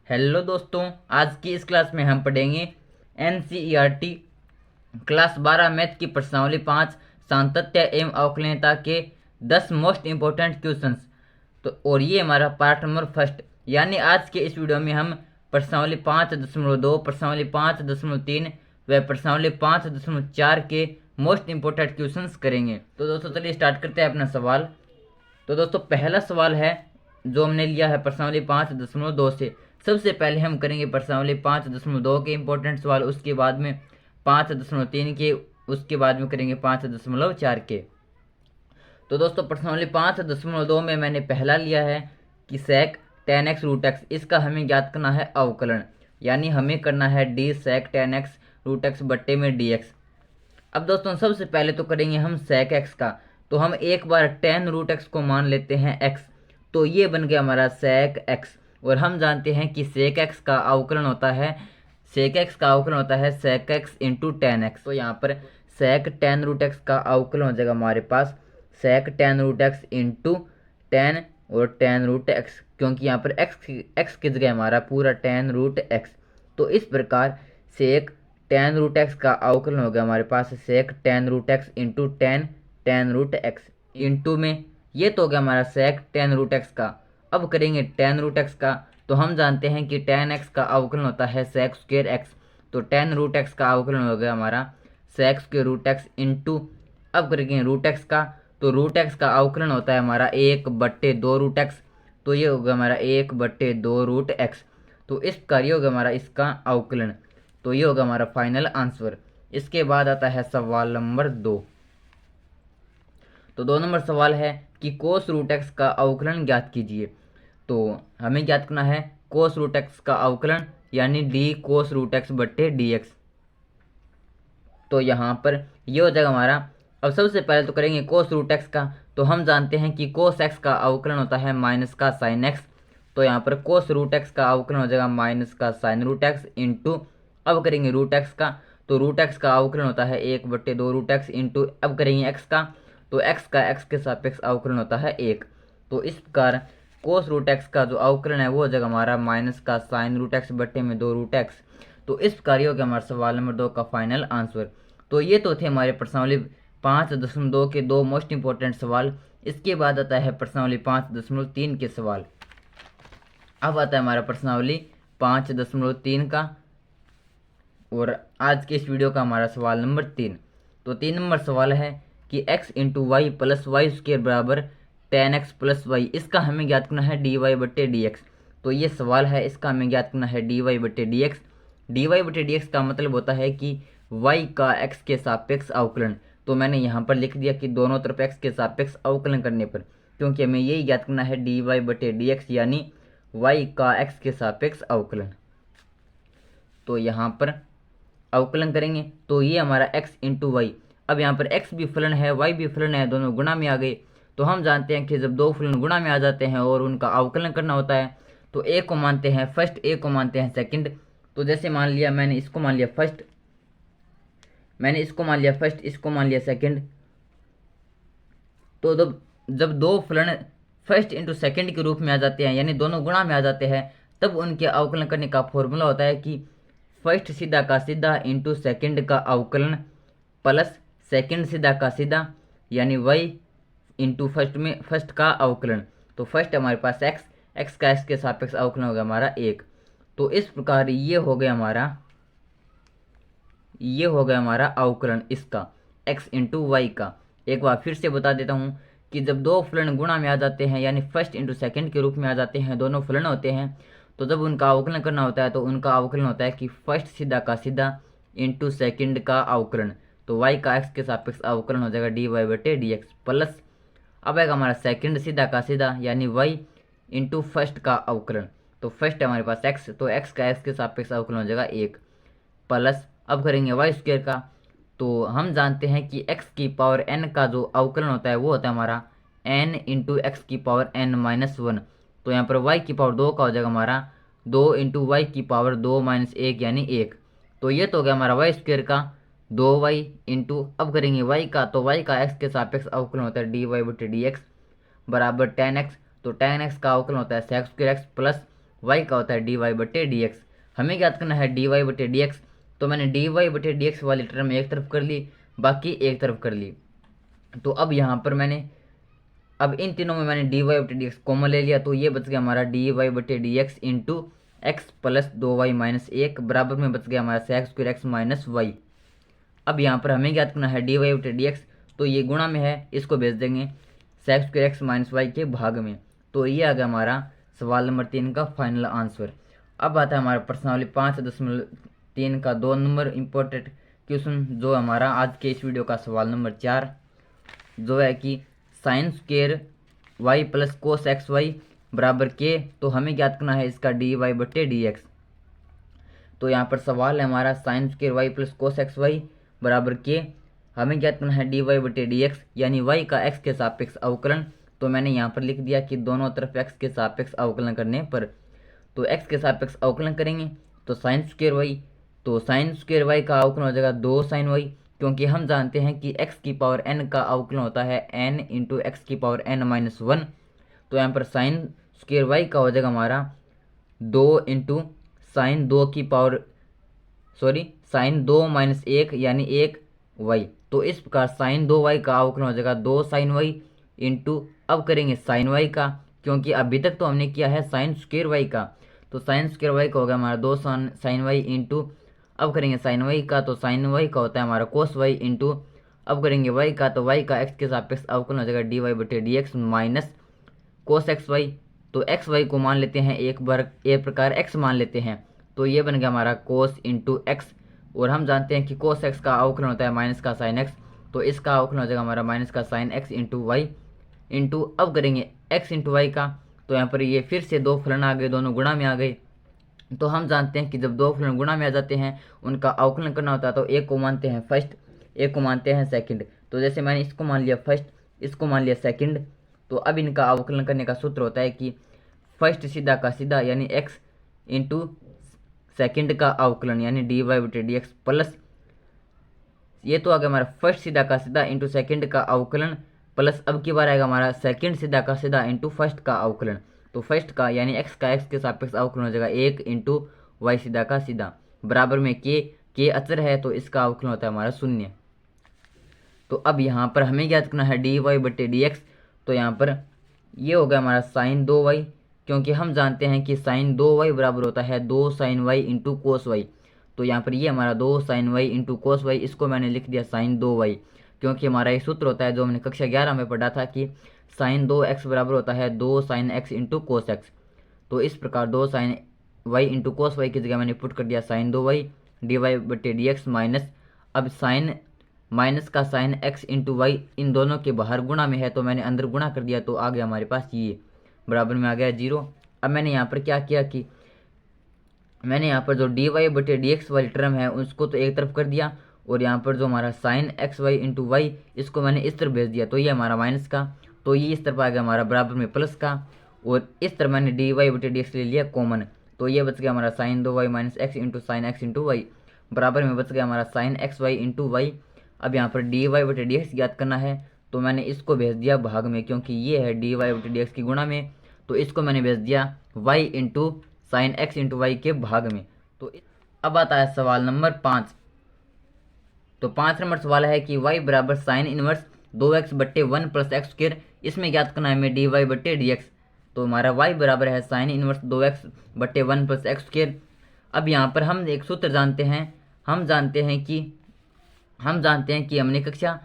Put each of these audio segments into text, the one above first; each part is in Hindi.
हेलो दोस्तों, आज की इस क्लास में हम पढ़ेंगे एनसीईआरटी क्लास 12 मैथ की प्रश्नावली 5 सातत्य एवं अवकलनीयता के 10 मोस्ट इंपॉर्टेंट क्वेश्चंस। तो और ये हमारा पार्ट नंबर फर्स्ट, यानी आज के इस वीडियो में हम प्रश्नावली 5.2, प्रश्नावली 5.3 व प्रश्नावली 5.4 के मोस्ट इंपॉर्टेंट क्वेश्चंस करेंगे। तो दोस्तों चलिए स्टार्ट करते हैं अपना सवाल। तो दोस्तों पहला सवाल है जो हमने लिया है प्रश्नावली 5.2 से। सबसे पहले हम करेंगे प्रश्नावली 5.2 के इंपॉर्टेंट सवाल, उसके बाद में 5.3 के, उसके बाद में करेंगे 5.4 के। तो दोस्तों प्रश्नावली 5.2 में मैंने पहला लिया है कि sec tan x root x, इसका हमें ज्ञात करना है अवकलन, यानी हमें करना है d sec tan x root x बट्टे में dx। अब दोस्तों सबसे पहले तो करेंगे हम sec x का, तो हम एक बार tan रूट एक्स को मान लेते हैं x, तो ये बन गया हमारा sec x। और हम जानते हैं कि sec x का अवकलन होता है sec x into tan x। तो यहाँ पर sec tan रूट एक्स का अवकलन हो जाएगा हमारे पास sec tan root x into tan और tan रूट एक्स, क्योंकि यहाँ पर x की जगह हमारा पूरा tan रूट एक्स। तो इस प्रकार sec tan रूट एक्स का अवकलन हो गया हमारे पास sec tan root x into tan root x into में ये तो हो गया हमारा sec tan रूट एक्स का। अब करेंगे tan रूट एक्स का, तो हम जानते हैं कि tan x का अवकलन होता है sec स्क्वायर x। तो tan रूट एक्स का अवकलन हो गया हमारा sec square root x into, अब करेंगे रूट एक्स का, तो रूट एक्स का अवकलन होता है हमारा 1/2 रूट एक्स। तो ये होगा हमारा 1/2 रूट एक्स। तो इस कार्य होगा हमारा इसका अवकलन। तो ये होगा हमारा फाइनल आंसर। इसके बाद आता है सवाल नंबर 2। तो 2 नंबर सवाल है कि कोस रूट एक्स का अवकलन ज्ञात कीजिए। तो हमें ज्ञात करना है कोस रूट एक्स का अवकलन, यानी डी कोस रूट एक्स बट्टे डी एक्स। तो यहाँ पर ये हो जाएगा हमारा। अब सबसे पहले तो करेंगे कोस रूट एक्स का, तो हम जानते हैं कि कोस एक्स का अवकलन होता है माइनस का साइन एक्स। तो यहाँ पर कोस रूट एक्स का अवकलन हो जाएगा माइनस का साइन रूट एक्स इंटू, अब करेंगे रूट एक्स का, तो रूट एक्स का अवकलन होता है 1/2 रूट एक्स इंटू, अब करेंगे एक्स का, तो एक्स का एक्स के सापेक्ष अवकलन होता है 1। तो इस प्रकार कोस रूट एक्स का जो अवकलन है वो हो जाएगा हमारा माइनस का साइन रूट एक्स बट्टे में 2 रूट एक्स। तो इस प्रकार ये हो गया हमारा सवाल नंबर 2 का फाइनल आंसर। तो ये तो थे हमारे प्रश्नावली 5.2 के 2 मोस्ट इंपॉर्टेंट सवाल। इसके बाद आता है प्रश्नावली 5.3 के सवाल। अब आता है हमारा प्रश्नावली 5.3 का, और आज के इस वीडियो का हमारा सवाल नंबर 3। तो 3 नंबर सवाल है कि x into y plus y square बराबर tan x प्लस वाई, इसका हमें ज्ञात करना है dy बट्टे डी एक्स। तो ये सवाल है, इसका हमें ज्ञात करना है dy बट्टे डी एक्स। dy बट्टे डी एक्स का मतलब होता है कि y का x के सापेक्ष अवकलन। तो मैंने यहाँ पर लिख दिया कि दोनों तरफ x के सापेक्ष अवकलन करने पर, क्योंकि हमें यही ज्ञात करना है dy बट्टे डी एक्स, यानी y का x के सापेक्ष अवकलन। तो यहाँ पर अवकलन करेंगे तो ये हमारा x इंटू वाई। अब यहाँ पर x भी फलन है y भी फलन है, दोनों गुणा में आ गए। तो हम जानते हैं कि जब दो फलन गुणा में आ जाते हैं और उनका अवकलन करना होता है, तो a को मानते हैं फर्स्ट, a को मानते हैं सेकंड। तो जैसे मान लिया मैंने इसको मान लिया फर्स्ट, मैंने इसको मान लिया फर्स्ट, इसको मान लिया सेकंड। तो जब दो फलन फर्स्ट इंटू सेकंड के रूप में आ जाते हैं, यानी दोनों गुणा में आ जाते हैं, तब उनके अवकलन करने का फॉर्मूला होता है कि फर्स्ट सीधा का सीधा इंटू सेकंड का अवकलन प्लस सेकंड सीधा का सीधा, यानी y इंटू फर्स्ट का अवकलन। तो फर्स्ट हमारे पास x का x के सापेक्ष अवकलन हो गया हमारा 1। तो इस प्रकार ये हो गया हमारा अवकलन इसका x इंटू वाई का। एक बार फिर से बता देता हूँ कि जब दो फलन गुणा में आ जाते हैं, यानी फर्स्ट इंटू सेकंड के रूप में आ जाते हैं, दोनों फलन होते हैं, तो जब उनका अवकलन करना होता है तो उनका अवकलन होता है कि फर्स्ट सीधा का सीधा इंटू सेकंड का अवकलन। तो y का x के सापेक्ष अवकलन हो जाएगा dy बटे डी एक्स प्लस, अब आएगा हमारा सेकंड सीधा का सीधा, यानी y इंटू फर्स्ट का अवकलन। तो फर्स्ट है हमारे पास x, तो x का x के सापेक्ष अवकलन हो जाएगा 1 प्लस, अब करेंगे वाई स्क्वायर का। तो हम जानते हैं कि x की पावर n का जो अवकलन होता है वो होता है हमारा n इंटू एक्स की पावर n माइनस 1। तो यहाँ पर y की पावर 2 का हो जाएगा हमारा 2 इंटू वाई की पावर 2 माइनस 1, यानी 1। तो ये तो हो गया हमारा वाई स्क्वायर का 2y इंटू, अब करेंगे y का, तो y का x के सापेक्ष अवकलन होता है dy बटे डी एक्स बराबर tan x। तो tan x का अवकलन होता है sec square x plus y का होता है डी वाई बटे डी एक्स। हमें ज्ञात करना है डी वाई बटे डी एक्स, तो मैंने डी वाई बटे डी एक्स वाली टर्म एक तरफ कर ली, बाकी एक तरफ कर ली। तो अब यहाँ पर अब इन तीनों में मैंने डी वाई बटे डी एक्स कॉमन ले लिया, तो ये बच गया हमारा डी वाई बटे d x into x plus 2y minus 1 बराबर में बच गया हमारा sec square x minus y. अब यहाँ पर हमें ज्ञात करना है डी वाई बटे डी एक्स, तो ये गुणा में है, इसको भेज देंगे सेक स्क्वायर एक्स माइनस वाई के भाग में। तो ये आ गया हमारा सवाल नंबर 3 का फाइनल आंसर। अब आता है हमारा प्रश्नावली 5.3 का 2 नंबर इम्पोर्टेंट क्वेश्चन, जो हमारा आज के इस वीडियो का सवाल नंबर 4, जो है कि sine square y plus cos x y बराबर के। तो हमें ज्ञात करना है इसका डी वाई बटे डी एक्स। तो यहाँ पर सवाल है हमारा sine square y plus cos x y बराबर के, हमें ज्ञात करना है डी वाई बटे डी एक्स, यानी वाई का एक्स के सापेक्ष अवकलन। तो मैंने यहाँ पर लिख दिया कि दोनों तरफ एक्स के सापेक्ष अवकलन करने पर, तो एक्स के सापेक्ष अवकलन करेंगे तो साइन स्क्वेयर वाई, तो साइन स्क्वेयर वाई का अवकलन हो जाएगा 2 साइन वाई, क्योंकि हम जानते हैं कि x की पावर n का अवकलन होता है n इंटू एक्स की पावर n माइनस 1। तो यहाँ पर साइन स्क्वेयर वाई का हो जाएगा हमारा 2 इंटू साइन 2 की पावर साइन 2 माइनस 1 यानी 1 वाई। तो इस प्रकार साइन 2 वाई का अवकलन हो जाएगा 2 साइन वाई इंटू, अब करेंगे साइन वाई का, क्योंकि अभी तक तो हमने किया है साइन स्क्वेयर वाई का, तो साइन स्क्वेयर वाई का होगा हमारा 2 साइन वाई इंटू, अब करेंगे साइन वाई का, तो साइन वाई का होता है हमारा कोस वाई इंटू, अब करेंगे वाई का, तो वाई का एक्स के सापेक्ष अवकलन हो जाएगा डी वाई बटे d x minus cos x y. तो एक्स वाई को मान लेते हैं एक बार, एक प्रकार एक्स मान लेते हैं, तो ये बन गया हमारा कोस इंटू एक्स, और हम जानते हैं कि कोस एक्स का अवकलन होता है माइनस का साइन एक्स, तो इसका अवकलन हो जाएगा हमारा माइनस का sine x into y into, अब करेंगे एक्स इंटू वाई का, तो यहाँ पर ये फिर से दो फलन आ गए, दोनों गुणा में आ गए। तो हम जानते हैं कि जब दो फलन गुणा में आ जाते हैं उनका अवकलन करना होता है, तो एक को मानते हैं फर्स्ट, एक को मानते हैं सेकंड। तो जैसे मैंने इसको मान लिया फर्स्ट, इसको मान लिया सेकंड, तो अब इनका अवकलन करने का सूत्र होता है कि फर्स्ट सीधा का सीधा यानी एक्स इंटू सेकंड का अवकलन यानी डी वाई बटे डी एक्स प्लस, ये तो आ गया हमारा फर्स्ट सीधा का सीधा इंटू सेकंड का अवकलन प्लस, अब की बार आएगा हमारा सेकंड सीधा का सीधा इंटू फर्स्ट का अवकलन। तो फर्स्ट का यानी एक्स का एक्स के सापेक्ष अवकलन हो जाएगा 1 इंटू वाई सीधा का सीधा बराबर में के अचर है, तो इसका अवकलन होता है हमारा 0। तो अब यहाँ पर हमें ज्ञात करना है डी वाई बटे डी एक्स, तो यहाँ पर ये हो गया हमारा साइन 2 वाई, क्योंकि हम जानते हैं कि साइन 2 वाई बराबर होता है 2 sine y into cos y. तो यहाँ पर ये हमारा 2 sine y into cos y, इसको मैंने लिख दिया साइन 2 वाई, क्योंकि हमारा ये सूत्र होता है जो हमने कक्षा 11 में पढ़ा था कि साइन 2x बराबर होता है 2 sine x into cos x. तो इस प्रकार 2 sine y into cos y की जगह मैंने पुट कर दिया साइन 2 वाई डी वाई बटे डी एक्स माइनस, अब साइन माइनस का साइन एक्स इंटू वाई इन दोनों के बाहर गुणा में है, तो मैंने अंदर गुणा कर दिया, तो आ गया हमारे पास ये बराबर में आ गया 0। अब मैंने यहाँ पर क्या किया कि मैंने यहाँ पर जो डी वाई बटे डी एक्स वाली टर्म है उसको तो एक तरफ कर दिया, और यहाँ पर जो हमारा sine x y into y इसको मैंने इस तरफ भेज दिया, तो ये हमारा माइनस का, तो ये इस तरफ आ गया हमारा बराबर में प्लस का, और इस तरफ मैंने डी वाई बटे डी एक्स ले लिया कॉमन, तो ये बच गया हमारा sine 2 y minus x into sine x into y बराबर में बच गया हमारा sine x y into y. अब यहाँ पर डी वाई बटे डी एक्स ज्ञात करना है, तो मैंने इसको भेज दिया भाग में, क्योंकि ये है डी वाई बटे डी एक्स की गुणा में, तो इसको मैंने भेज दिया y into sine x into y के भाग में। तो अब आता है सवाल नंबर 5। तो 5 नंबर सवाल है कि y बराबर साइन इनवर्स 2x बट्टे 1 प्लस एक्स स्क्र, इसमें ज्ञात करना है हमें डी वाई बट्टे डी एक्स। तो हमारा y बराबर है साइन इनवर्स 2x बट्टे 1 प्लस एक्स स्क्र। अब यहाँ पर हम एक सूत्र जानते हैं, हम जानते हैं कि हमने कक्षा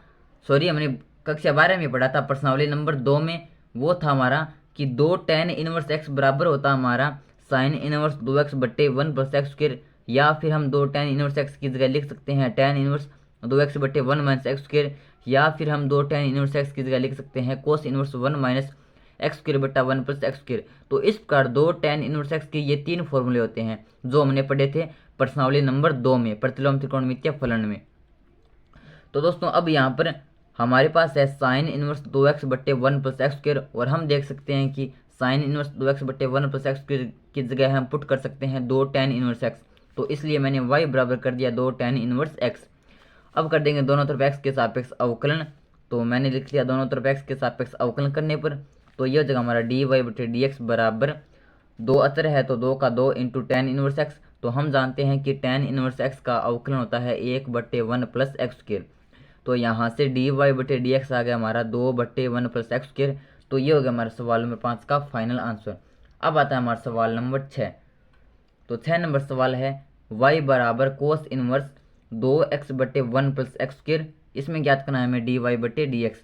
12 में पढ़ा था प्रश्नावली नंबर 2 में, वो था हमारा कि 2 tan इनवर्स x बराबर होता हमारा साइन इनवर्स 2x बट्टे 1 प्लस एक्स स्क्र, या फिर हम 2 tan इनवर्स x की जगह लिख सकते हैं tan इनवर्स 2x बट्टे 1 माइनस एक्स स्क्र, या फिर हम 2 tan इनवर्स x की जगह लिख सकते हैं कोस इनवर्स 1 माइनस एक्स स्क्र बट्टा 1 प्लस एक्स स्क्र। तो इस प्रकार 2 tan इनवर्स x के ये 3 फॉर्मूले होते हैं जो हमने पढ़े थे प्रश्नावली नंबर 2 में प्रतिलोम त्रिकोणमितीय फलन में। तो दोस्तों अब यहाँ पर हमारे पास है साइन इनवर्स 2x बट्टे 1 प्लस एक्स स्क्र, और हम देख सकते हैं कि साइन इनवर्स 2x बट्टे 1 प्लस एक्स स्क्र की जगह हम पुट कर सकते हैं 2 tan इनवर्स x, तो इसलिए मैंने y बराबर कर दिया 2 tan इनवर्स x। अब कर देंगे दोनों तरफ x के सापेक्ष अवकलन, तो मैंने लिख लिया दोनों तरफ x के सापेक्ष अवकलन करने पर, तो यह हो जाएगा हमारा डी वाई बटे डी एक्स बराबर दो अचर है तो 2 का 2 इंटू टेन इनवर्स एक्स। तो हम जानते हैं कि टेन इनवर्स एक्स का अवकलन होता है 1/1 प्लस एक्स स्क्र। तो यहाँ से dy/dx आ गया हमारा 2/1 प्लस एक्स स्क्र। तो ये हो गया हमारा सवाल नंबर 5 का फाइनल आंसर। अब आता है हमारा सवाल नंबर 6। तो 6 नंबर सवाल है y बराबर cos inverse 2x/1 plus x square. इसमें ज्ञात करना है हमें dy/dx।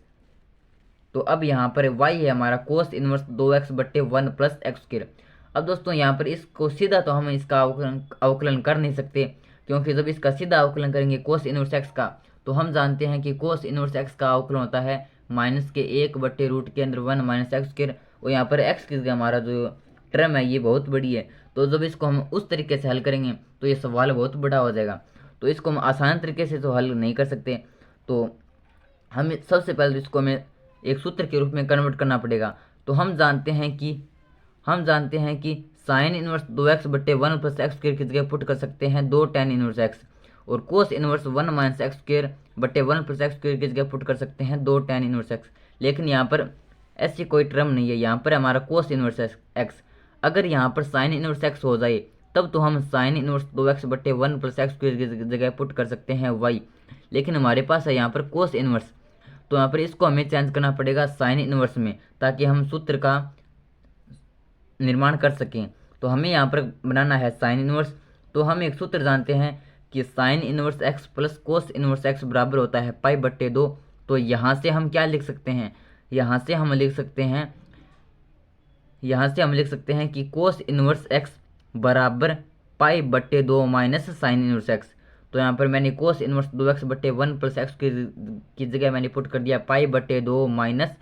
तो अब यहाँ पर y है हमारा cos inverse 2x/1 plus x स्क्र। अब दोस्तों यहाँ पर इसको सीधा तो हम इसका अवकलन कर नहीं सकते, क्योंकि जब इसका सीधा अवकलन करेंगे कोस इनवर्स एक्स का, तो हम जानते हैं कि कोस इनवर्स एक्स का अवकलन होता है -1/√1 माइनस एक्स स्क्र। और यहाँ पर एक्स की जगह हमारा जो टर्म है ये बहुत बड़ी है, तो जब इसको हम उस तरीके से हल करेंगे तो ये सवाल बहुत बड़ा हो जाएगा। तो इसको हम आसान तरीके से तो हल नहीं कर सकते, तो हमें सबसे पहले इसको हमें एक सूत्र के रूप में कन्वर्ट करना पड़ेगा। तो हम जानते हैं कि sign inverse 2x/1 plus x स्क्र की जगह पुट कर सकते हैं 2 टेन इनवर्स एक्स, और कोस इनवर्स 1 माइनस एक्स स्क्र/1 प्लस एक्स स्क्र की जगह पुट कर सकते हैं 2 टेन इनवर्स एक्स। लेकिन यहाँ पर ऐसी कोई टर्म नहीं है, यहाँ पर हमारा कोस इनवर्स एक्स। अगर यहाँ पर साइन इनवर्स एक्स हो जाए तब तो हम sign inverse 2x/1 plus x स्क्र की जगह पुट कर सकते हैं y। लेकिन हमारे पास है यहाँ पर कोस इनवर्स, तो यहाँ पर इसको हमें चेंज करना पड़ेगा साइन इनवर्स में, ताकि हम सूत्र का निर्माण कर सकें। तो हमें यहाँ पर बनाना है साइन इनवर्स। तो हम एक सूत्र जानते हैं कि sine inverse x plus cos inverse x बराबर होता है π/2। तो यहाँ से हम क्या लिख सकते हैं, यहाँ से हम लिख सकते हैं कि कोस इनवर्स एक्स बराबर π/2 माइनस साइन इनवर्स एक्स। तो यहाँ पर मैंने cos inverse 2x/1 plus x की जगह मैंने पुट कर दिया π/2 minus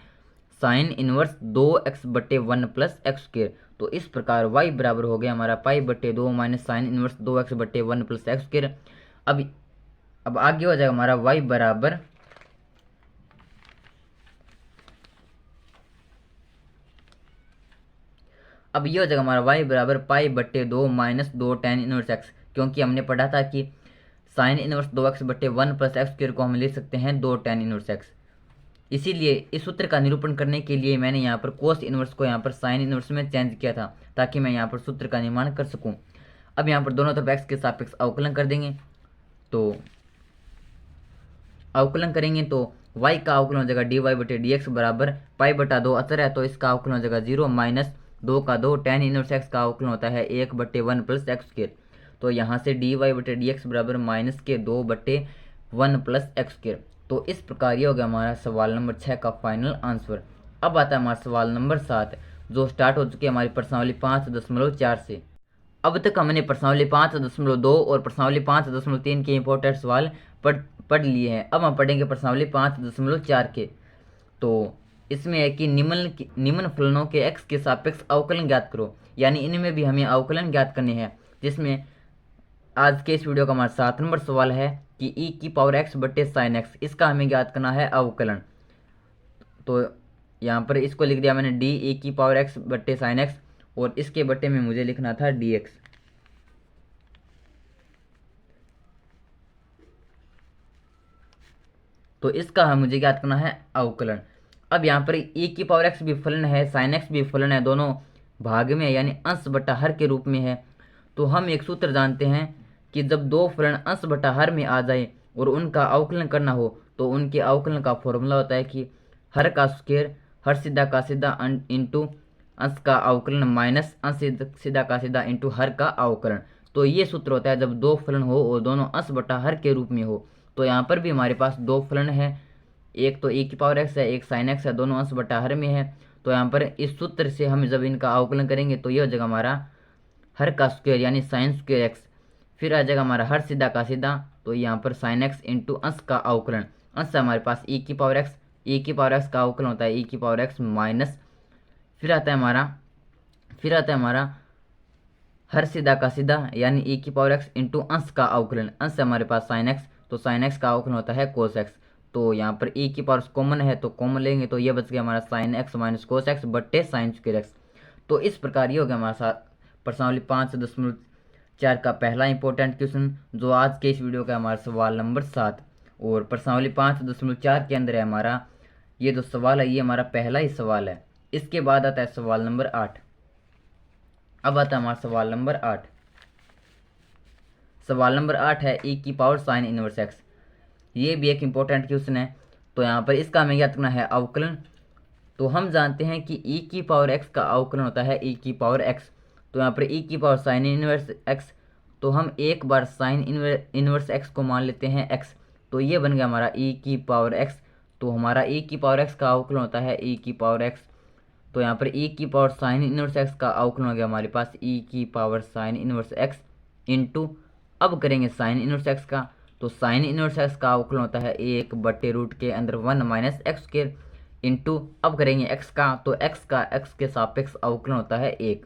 sine inverse 2x/1 plus x स्क्र। तो इस प्रकार y बराबर हो गया हमारा π/2 minus sine inverse 2x/1 plus x स्क्र। अब आगे हो जाएगा हमारा y बराबर अब ये हो जाएगा हमारा y बराबर π/2 माइनस 2 टेन इनवर्स एक्स, क्योंकि हमने पढ़ा था कि sign inverse 2x/1 plus x square को हम ले सकते हैं 2 टेन इनवर्स एक्स। इसीलिए इस सूत्र का निरूपण करने के लिए मैंने यहाँ पर कोस इनवर्स को यहाँ पर साइन इनवर्स में चेंज किया था, ताकि मैं यहाँ पर सूत्र का निर्माण कर सकूँ। अब यहाँ पर दोनों तरफ x के सापेक्ष अवकलन कर देंगे। तो अवकलन करेंगे तो y का अवकलन हो जाएगा dy/dx बराबर π/2 अचर है, तो इसका अवकलन हो जाएगा 0 माइनस 2 का 2 टेन इनवर्स एक्स का अवकलन होता है 1/1 प्लस एक्स स्क्र। तो यहाँ से dy/dx बराबर -2/1 प्लस एक्स स्क्र। तो इस प्रकार ये हो गया हमारा सवाल नंबर 6 का फाइनल आंसर। अब आता है हमारा सवाल नंबर 7, जो स्टार्ट हो चुकी है हमारी प्रश्नावली 5.4 से। अब तक हमने प्रश्नावली 5.2 और प्रश्नावली 5.3 के इंपॉर्टेंट सवाल पढ़ लिए हैं। अब हम पढ़ेंगे प्रश्नावली 5.4 के। तो इसमें है कि निम्न फलनों के x के सापेक्ष अवकलन ज्ञात करो, यानी इनमें भी हमें अवकलन ज्ञात करने हैं। जिसमें आज के इस वीडियो का हमारा 7 नंबर सवाल है कि e⁻x/sin x, इसका हमें ज्ञात करना है अवकलन। तो यहाँ पर इसको लिख दिया मैंने d e⁻x/sin x, और इसके बट्टे में मुझे लिखना था dx। तो इसका मुझे ज्ञात करना है अवकलन। अब यहाँ पर e⁻x भी फलन है, sin x भी फलन है, दोनों भाग में है, यानी अंश बटा हर के रूप में है। तो हम एक सूत्र जानते हैं कि जब दो फलन अंश बटा हर में आ जाए और उनका अवकलन करना हो, तो उनके अवकलन का फॉर्मूला होता है कि हर का स्क्वायर हर सीधा का सीधा इंटू अंश का अवकलन माइनस अंश सीधा का सीधा इंटू हर का अवकलन। तो ये सूत्र होता है जब दो फलन हो और दोनों अंश बटा हर के रूप में हो। तो यहाँ पर भी हमारे पास दो फलन है, एक तो e⁻x है, एक sin x है, दोनों अंश बटा हर में है। तो यहाँ पर इस सूत्र से हम जब इनका अवकलन करेंगे तो ये हो जाएगा हमारा हर का स्क्वायर यानी sin²x, फिर आ जाएगा हमारा हर सीधा का सीधा, तो यहाँ पर sin x इंटू अंश का अवकलन। अंश हमारे पास e⁻x का अवकलन होता है e⁻x माइनस, फिर आता है हमारा हर सीधा का सीधा यानी e⁻x इंटू अंश का अवकलन। अंश हमारे पास sin x, तो sin x का अवकलन होता है cos x। तो यहाँ पर e⁻x कॉमन है तो कॉमन लेंगे, तो ये बच गया हमारा sin x minus cos x बट्टे sin²x। तो इस प्रकार ये हो गया हमारा प्रश्नावली 5.4 का पहला इंपॉर्टेंट क्वेश्चन, जो आज के इस वीडियो का हमारा सवाल नंबर 7। और प्रश्नावली 5.4 के अंदर है हमारा ये जो सवाल है, ये हमारा पहला ही सवाल है। इसके बाद आता है सवाल नंबर 8। अब आता है हमारा सवाल नंबर 8। सवाल नंबर 8 है ई की पावर साइन इनवर्स एक्स। ये भी एक इम्पोर्टेंट क्वेश्चन है। तो यहाँ पर इसका हमें याद करना है अवकलन। तो हम जानते हैं कि ई की पावर एक्स का अवकलन होता है ई की पावर एक्स। तो यहाँ पर ई की पावर साइन इनवर्स एक्स, तो हम एक बार साइन इनवर्स एक्स को मान लेते हैं एक्स। तो ये बन गया हमारा ई की पावर एक्स। तो हमारा ई की पावर एक्स का अवकलन होता है ई की पावर एक्स। तो यहाँ पर ई की पावर साइन इनवर्स एक्स का अवकलन हो गया हमारे पास ई की power sine inverse x into, अब करेंगे साइन इनवर्स एक्स का। तो साइन इनवर्स एक्स का अवकलन होता है 1/रूट के अंदर 1 माइनस एक्स स्क्वायर इंटू, अब करेंगे एक्स का। तो एक्स का एक्स के सापेक्ष अवकलन होता है 1।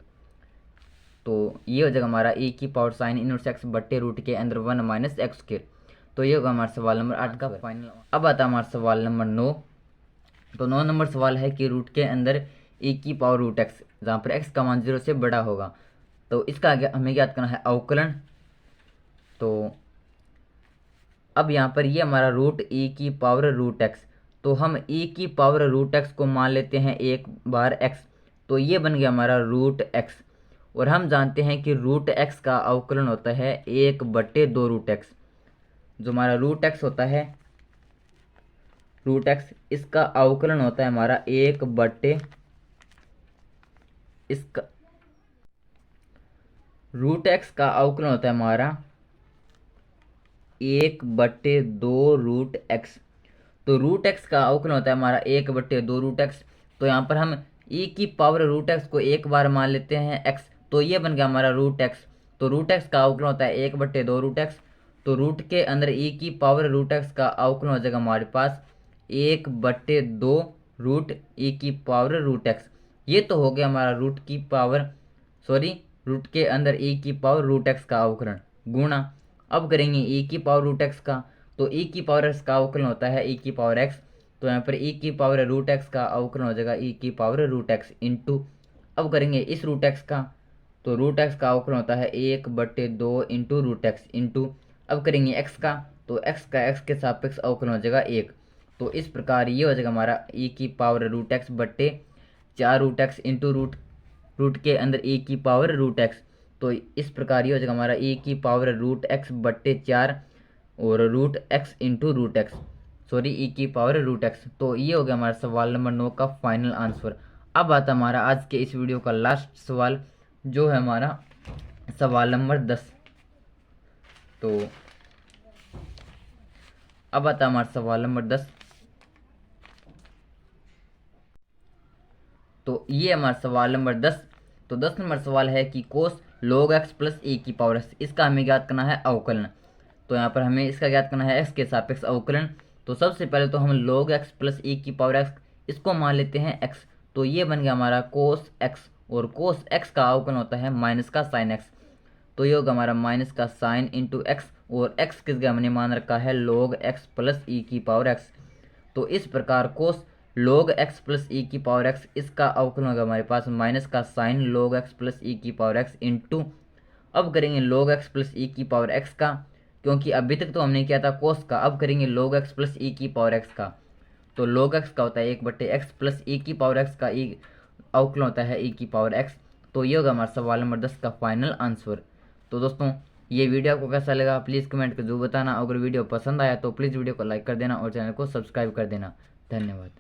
तो ये हो जाएगा हमारा ई की पावर साइन इनवर्स एक्स बट्टे रूट के अंदर 1 माइनस एक्स स्क्वायर। तो ये होगा हमारा सवाल नंबर 8 का फाइनल। अब आता है हमारा सवाल नंबर 9। तो 9 नंबर सवाल है कि रूट के अंदर ई की पावर रूट एक्स, जहाँ पर एक्स का मान 0 से बड़ा होगा। तो इसका हमें याद करना है अवकलन। तो अब यहाँ पर ये हमारा रूट ई की पावर रूट एक्स, तो हम ई की पावर रूट एक्स को मान लेते हैं एक बार एक्स। तो ये बन गया हमारा रूट एक्स। और हम जानते हैं कि रूट एक्स का अवकलन होता है 1/2 रूट एक्स। जो हमारा रूट एक्स होता है, रूट एक्स, इसका अवकलन होता है हमारा 1/, इसका रूट एक्स का अवकलन होता है हमारा 1/2 रूट एक्स। तो रूट एक्स का अवकलन होता है हमारा 1/2 रूट एक्स। तो यहाँ पर हम ई की पावर रूट एक्स को एक बार मान लेते हैं एक्स। तो ये बन गया हमारा रूट एक्स। तो रूट एक्स का अवकलन होता है 1/2 रूट एक्स। तो रूट के अंदर ई की पावर रूट एक्स का अवकलन हो जाएगा हमारे पास 1/2 रूट ई की पावर रूट एक्स। ये तो हो गया हमारा रूट की पावर, सॉरी, रूट के अंदर ई की पावर रूट एक्स का अवकलन गुणा, अब करेंगे ई की पावर रूट एक्स का। तो ई की पावर एक्स का अवकलन होता है ई की पावर एक्स। तो यहाँ पर ई की पावर रूट एक्स का अवकलन हो जाएगा ई की पावर रूट एक्स इंटू, अब करेंगे इस रूट एक्स का। तो रूट एक्स का अवकलन होता है 1/2 इंटू रूट एक्स इंटू, अब करेंगे एक्स का। तो एक्स का एक्स के सापेक्ष अवकलन हो जाएगा 1। तो इस प्रकार ये हो जाएगा हमारा ई की पावर रूट एक्स बट्टे 4 रूट एक्स इंटू रूट के अंदर ई की पावर रूट एक्स। तो इस प्रकार ये हो जाएगा हमारा ई की पावर रूट एक्स बट्टे 4 और root x into root x, sorry, e की पावर रूट एक्स। तो ये हो गया हमारा सवाल नंबर 9 का फाइनल आंसर। अब आता हमारा आज के इस वीडियो का लास्ट सवाल, जो है हमारा सवाल नंबर 10। तो अब आता हमारा सवाल नंबर 10। तो ये हमारा सवाल नंबर 10। तो 10 नंबर सवाल है कि कोस log x प्लस e की पावर x, इसका हमें ज्ञात करना है अवकलन। तो यहाँ पर हमें इसका ज्ञात करना है x के सापेक्ष अवकलन। तो सबसे पहले तो हम log x प्लस e की पावर x इसको मान लेते हैं x। तो ये बन गया हमारा कोस x, और कोस x का अवकलन होता है माइनस का साइन x। तो ये होगा हमारा माइनस का साइन इंटू एक्स, और x किस जगह हमने मान रखा है log x प्लस e की पावर x। तो इस प्रकार कोस log x प्लस ई की पावर x, इसका अवकलन होगा हमारे पास माइनस का साइन log x प्लस ई की पावर x इंटू, अब करेंगे log x प्लस ई की पावर x का, क्योंकि अभी तक तो हमने किया था कोस का, अब करेंगे log x प्लस ई की पावर x का। तो log x का होता है 1/x प्लस ई की पावर x का ई अवकलन होता है ई की पावर x। तो ये होगा हमारा सवाल नंबर 10 का फाइनल आंसर। तो दोस्तों, ये वीडियो आपको कैसा लगा प्लीज़ कमेंट कर जरूर बताना। अगर वीडियो पसंद आया तो प्लीज़ वीडियो को लाइक कर देना और चैनल को सब्सक्राइब कर देना। धन्यवाद।